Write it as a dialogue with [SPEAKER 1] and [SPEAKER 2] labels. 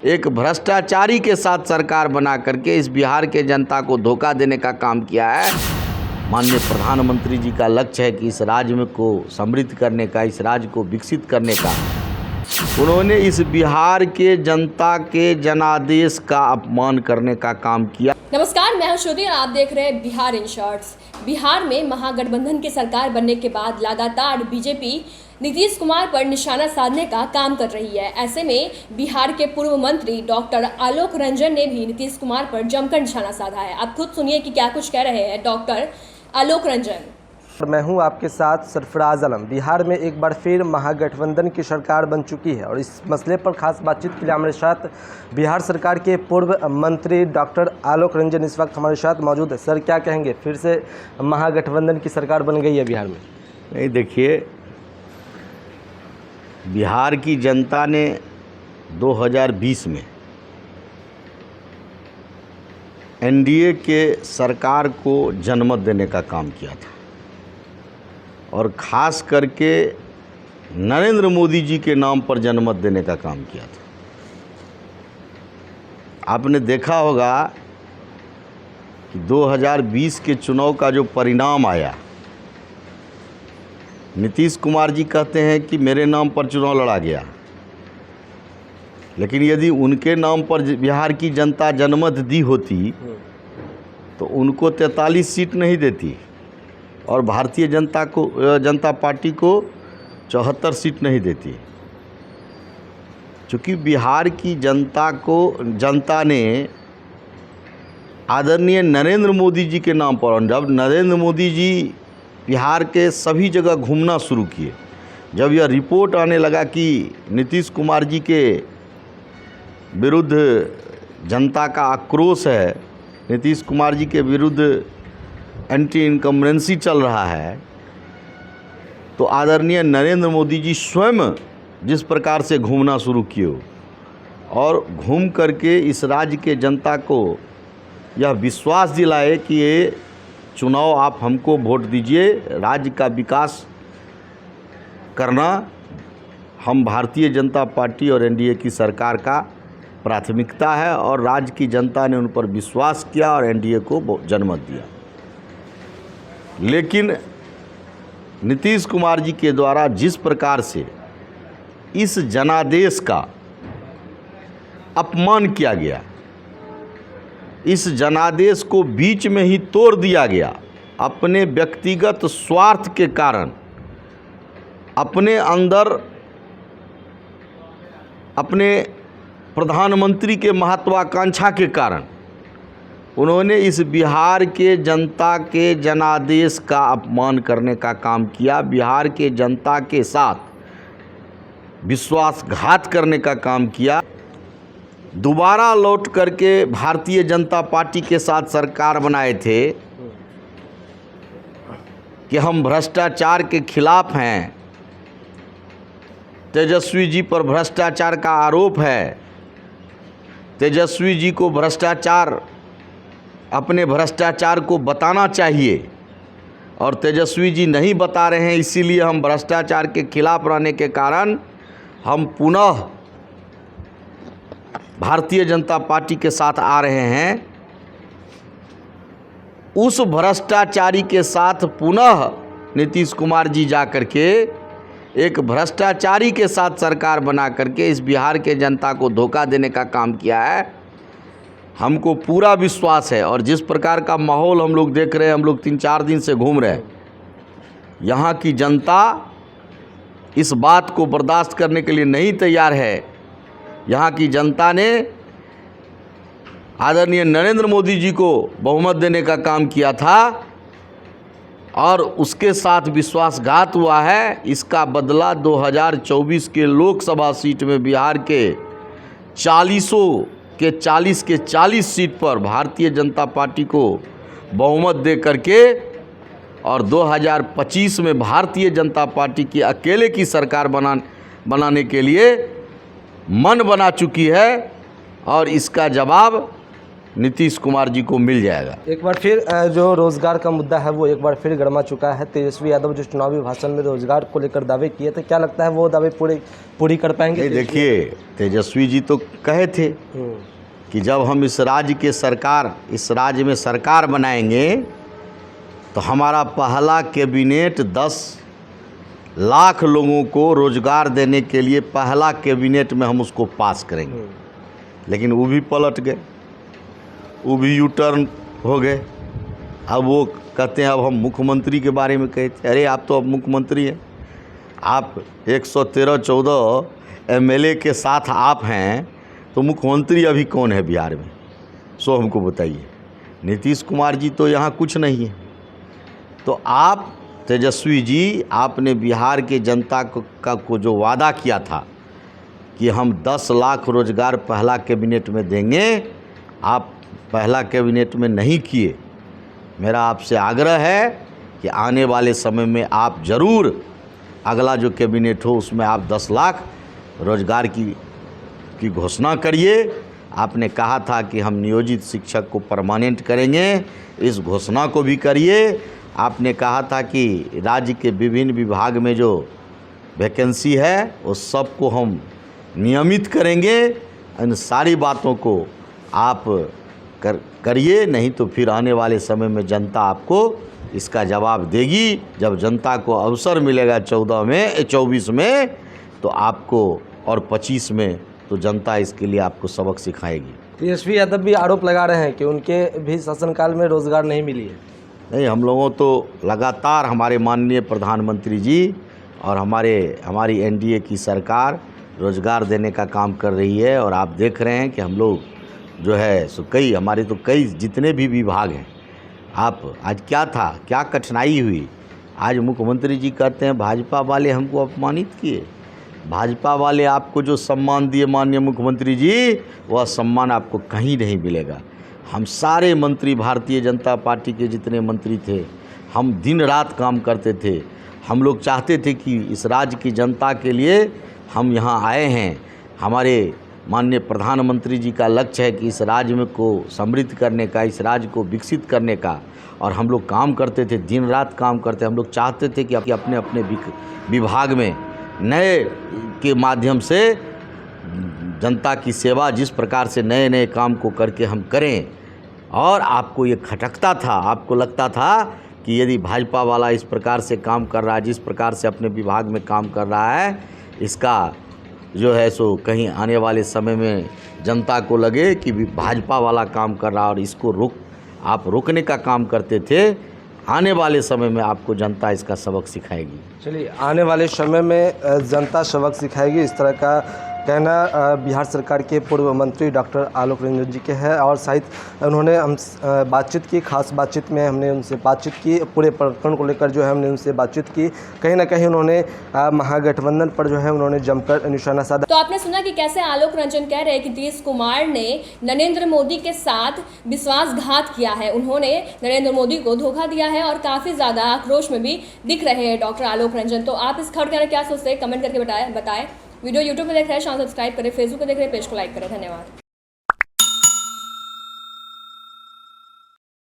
[SPEAKER 1] एक भ्रष्टाचारी के साथ सरकार बना करके इस बिहार के जनता को धोखा देने का काम किया है। माननीय प्रधानमंत्री जी का लक्ष्य है कि इस राज्य में को समृद्ध करने का, इस राज्य को विकसित करने का। उन्होंने इस बिहार के जनता के जनादेश का अपमान करने का काम किया।
[SPEAKER 2] नमस्कार, मैं हूं श्रुति और आप देख रहे हैं बिहार इन शॉर्ट्स। बिहार में महागठबंधन की सरकार बनने के बाद लगातार बीजेपी नीतीश कुमार पर निशाना साधने का काम कर रही है। ऐसे में बिहार के पूर्व मंत्री डॉक्टर आलोक रंजन ने भी नीतीश कुमार पर जमकर निशाना साधा है। आप खुद सुनिए कि क्या कुछ कह रहे हैं डॉक्टर आलोक रंजन।
[SPEAKER 3] मैं हूं आपके साथ सरफराज आलम। बिहार में एक बार फिर महागठबंधन की सरकार बन चुकी है और इस मसले पर खास बातचीत के लिए हमारे साथ बिहार सरकार के पूर्व मंत्री डॉक्टर आलोक रंजन इस वक्त हमारे साथ मौजूद है। सर, क्या कहेंगे, फिर से महागठबंधन की सरकार बन गई है बिहार में?
[SPEAKER 1] नहीं, देखिए, बिहार की जनता ने 2020 में एनडीए के सरकार को जनमत देने का काम किया था और ख़ास करके नरेंद्र मोदी जी के नाम पर जनमत देने का काम किया था। आपने देखा होगा कि 2020 के चुनाव का जो परिणाम आया, नीतीश कुमार जी कहते हैं कि मेरे नाम पर चुनाव लड़ा गया, लेकिन यदि उनके नाम पर बिहार की जनता जनमत दी होती तो उनको 43 सीट नहीं देती और भारतीय जनता पार्टी को 74 सीट नहीं देती। चूँकि बिहार की जनता ने आदरणीय नरेंद्र मोदी जी के नाम पर, जब नरेंद्र मोदी जी बिहार के सभी जगह घूमना शुरू किए, जब यह रिपोर्ट आने लगा कि नीतीश कुमार जी के विरुद्ध जनता का आक्रोश है, नीतीश कुमार जी के विरुद्ध एंटी इनकम्बेंसी चल रहा है, तो आदरणीय नरेंद्र मोदी जी स्वयं जिस प्रकार से घूमना शुरू किए और घूम करके इस राज्य के जनता को यह विश्वास दिलाए कि ये चुनाव आप हमको वोट दीजिए, राज्य का विकास करना हम भारतीय जनता पार्टी और एनडीए की सरकार का प्राथमिकता है, और राज्य की जनता ने उन पर विश्वास किया और एनडीए को जनमत दिया। लेकिन नीतीश कुमार जी के द्वारा जिस प्रकार से इस जनादेश का अपमान किया गया, इस जनादेश को बीच में ही तोड़ दिया गया, अपने व्यक्तिगत स्वार्थ के कारण, अपने अंदर अपने प्रधानमंत्री के महत्वाकांक्षा के कारण उन्होंने इस बिहार के जनता के जनादेश का अपमान करने का काम किया, बिहार के जनता के साथ विश्वासघात करने का काम किया। दोबारा लौट करके भारतीय जनता पार्टी के साथ सरकार बनाए थे कि हम भ्रष्टाचार के खिलाफ हैं, तेजस्वी जी पर भ्रष्टाचार का आरोप है, तेजस्वी जी को अपने भ्रष्टाचार को बताना चाहिए और तेजस्वी जी नहीं बता रहे हैं, इसीलिए हम भ्रष्टाचार के खिलाफ रहने के कारण हम पुनः भारतीय जनता पार्टी के साथ आ रहे हैं। उस भ्रष्टाचारी के साथ पुनः नीतीश कुमार जी जा करके एक भ्रष्टाचारी के साथ सरकार बना करके इस बिहार के जनता को धोखा देने का काम किया है। हमको पूरा विश्वास है, और जिस प्रकार का माहौल हम लोग देख रहे हैं, हम लोग 3-4 दिन से घूम रहे हैं, यहाँ की जनता इस बात को बर्दाश्त करने के लिए नहीं तैयार है। यहाँ की जनता ने आदरणीय नरेंद्र मोदी जी को बहुमत देने का काम किया था और उसके साथ विश्वासघात हुआ है। इसका बदला 2024 के लोकसभा सीट में बिहार के 40 सीट पर भारतीय जनता पार्टी को बहुमत दे करके और 2025 में भारतीय जनता पार्टी की अकेले की सरकार बनाने के लिए मन बना चुकी है। और इसका जवाब नीतीश कुमार जी को मिल जाएगा।
[SPEAKER 3] एक बार फिर जो रोजगार का मुद्दा है वो एक बार फिर गरमा चुका है। तेजस्वी यादव जो चुनावी भाषण में रोजगार को लेकर दावे किए थे, क्या लगता है वो दावे पूरी कर पाएंगे?
[SPEAKER 1] देखिए, तेजस्वी जी तो कहे थे कि जब हम इस राज्य में सरकार बनाएंगे तो हमारा पहला कैबिनेट 10 लाख लोगों को रोजगार देने के लिए पहला कैबिनेट में हम उसको पास करेंगे। लेकिन वो भी पलट गए, वो भी यू टर्न हो गए। अब वो कहते हैं अब हम मुख्यमंत्री के बारे में कहते हैं। अरे आप तो अब मुख्यमंत्री हैं, आप 113-14 एमएलए के साथ आप हैं, तो मुख्यमंत्री अभी कौन है बिहार में? सो हमको बताइए। नीतीश कुमार जी तो यहाँ कुछ नहीं है। तो आप तेजस्वी जी, आपने बिहार के जनता को जो वादा किया था कि हम 10 लाख रोजगार पहला कैबिनेट में देंगे, आप पहला कैबिनेट में नहीं किए। मेरा आपसे आग्रह है कि आने वाले समय में आप ज़रूर अगला जो कैबिनेट हो उसमें आप 10 लाख रोजगार की घोषणा करिए। आपने कहा था कि हम नियोजित शिक्षक को परमानेंट करेंगे, इस घोषणा को भी करिए। आपने कहा था कि राज्य के विभिन्न विभाग में जो वैकेंसी है उस सबको हम नियमित करेंगे। इन सारी बातों को आप करिए, नहीं तो फिर आने वाले समय में जनता आपको इसका जवाब देगी। जब जनता को अवसर मिलेगा 24 में तो आपको, और 25 में तो जनता इसके लिए आपको सबक सिखाएगी।
[SPEAKER 3] तेजस्वी यादव भी आरोप लगा रहे हैं कि उनके भी शासनकाल में रोजगार नहीं मिली है।
[SPEAKER 1] नहीं, हम लोगों तो लगातार हमारे माननीय प्रधानमंत्री जी और हमारी एनडीए की सरकार रोज़गार देने का काम कर रही है। और आप देख रहे हैं कि हम लोग जो है सो कई जितने भी विभाग हैं, आप आज क्या कठिनाई हुई। आज मुख्यमंत्री जी कहते हैं भाजपा वाले हमको अपमानित किए। भाजपा वाले आपको जो सम्मान दिए माननीय मुख्यमंत्री जी, वह सम्मान आपको कहीं नहीं मिलेगा। हम सारे मंत्री, भारतीय जनता पार्टी के जितने मंत्री थे, हम दिन रात काम करते थे। हम लोग चाहते थे कि इस राज्य की जनता के लिए हम यहाँ आए हैं। हमारे माननीय प्रधानमंत्री जी का लक्ष्य है कि इस राज्य में को समृद्ध करने का, इस राज्य को विकसित करने का, और हम लोग काम करते थे, दिन रात काम करते। हम लोग चाहते थे कि अपने अपने विभाग में नए के माध्यम से जनता की सेवा, जिस प्रकार से नए नए काम को करके हम करें। और आपको ये खटकता था, आपको लगता था कि यदि भाजपा वाला इस प्रकार से काम कर रहा है, जिस प्रकार से अपने विभाग में काम कर रहा है, इसका जो है सो कहीं आने वाले समय में जनता को लगे कि भाजपा वाला काम कर रहा है और इसको आप रोकने का काम करते थे। आने वाले समय में आपको जनता इसका सबक सिखाएगी।
[SPEAKER 3] चलिए, आने वाले समय में जनता सबक सिखाएगी, इस तरह का कहना बिहार सरकार के पूर्व मंत्री डॉक्टर आलोक रंजन जी के है। और शायद उन्होंने हम बातचीत की, खास बातचीत में हमने उनसे बातचीत की, पूरे प्रकरण को लेकर जो है हमने उनसे बातचीत की। कहीं ना कहीं उन्होंने महागठबंधन पर जो है उन्होंने जमकर निशाना साधा।
[SPEAKER 2] तो आपने सुना कि कैसे आलोक रंजन कह रहे हैं कि नीतीश कुमार ने नरेंद्र मोदी के साथ विश्वासघात किया है, उन्होंने नरेंद्र मोदी को धोखा दिया है, और काफ़ी ज़्यादा आक्रोश में भी दिख रहे हैं डॉक्टर आलोक रंजन। तो आप इस खबर के क्या सोचते हैं, कमेंट करके बताएं। वीडियो यूट्यूब पे देख रहे हैं, चैनल सब्सक्राइब करें, फेसबुक पे देख रहे हैं, पेज को लाइक करें। धन्यवाद।